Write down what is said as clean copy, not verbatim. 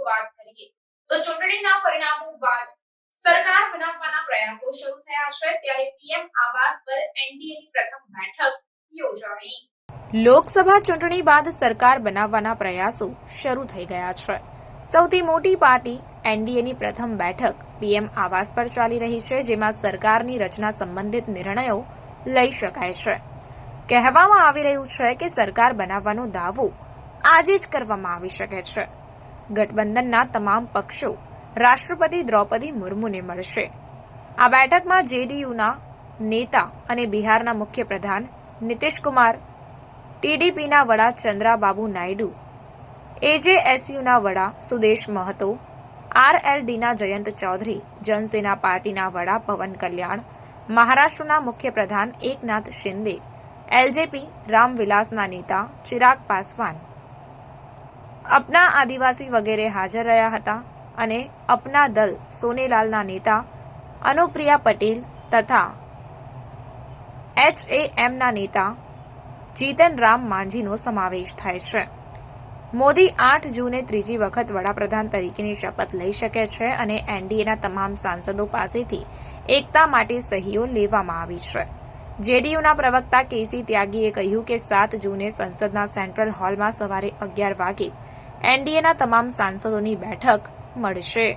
વાત કરીએ તો ચૂંટણીના પરિણામો બાદ સરકાર બનાવવાના પ્રયાસો શરૂ થયા છે, ત્યારે પીએમ આવાસ પર એનડીએની પ્રથમ બેઠક યોજાઈ। લોકસભા ચૂંટણી બાદ સરકાર બનાવવાના પ્રયાસો શરૂ થઈ ગયા છે। સૌથી મોટી પાર્ટી એનડીએની પ્રથમ બેઠક પીએમ આવાસ પર ચાલી રહી છે, જેમાં સરકારની રચના સંબંધિત નિર્ણયો લઈ શકાય છે। કહેવામાં આવી રહ્યું છે કે સરકાર બનાવવાનો દાવો આજે જ કરવામાં આવી શકે છે। ગઠબંધનના તમામ પક્ષો રાષ્ટ્રપતિ દ્રૌપદી મુર્મુને મળશે। આ બેઠકમાં જેડીયુના નેતા અને બિહારના મુખ્ય પ્રધાન નીતિશ કુમાર, ટીડીપીના વડા ચંદ્રાબાબુ નાયડુ, એજેએસયુના વડા સુદેશ મહતો, આરએલડીના જયંત ચૌધરી, જનસેના પાર્ટીના વડા પવન કલ્યાણ, મહારાષ્ટ્રના મુખ્ય પ્રધાન એકનાથ શિંદે, એલજેપી રામવિલાસના નેતા ચિરાગ પાસવાન, અપના આદિવાસી વગેરે હાજર રહ્યા હતા અને અપના દલ સોનેલાલના નેતા અનુપ્રિયા પટેલ તથા એચએએમના નેતા જીતન રામ માંઝીનો સમાવેશ થાય છે। મોદી 8 જૂને ત્રીજી વખત વડાપ્રધાન તરીકેની શપથ લઈ શકે છે અને એનડીએના તમામ સાંસદો પાસેથી એકતા માટે સહીઓ લેવામાં આવી છે। જેડીયુના પ્રવક્તા કેસી ત્યાગીએ કહ્યું કે 7 જૂને સંસદના સેન્ટ્રલ હોલમાં સવારે 11 વાગે એનડીએના તમામ સાંસદોની બેઠક મળશે।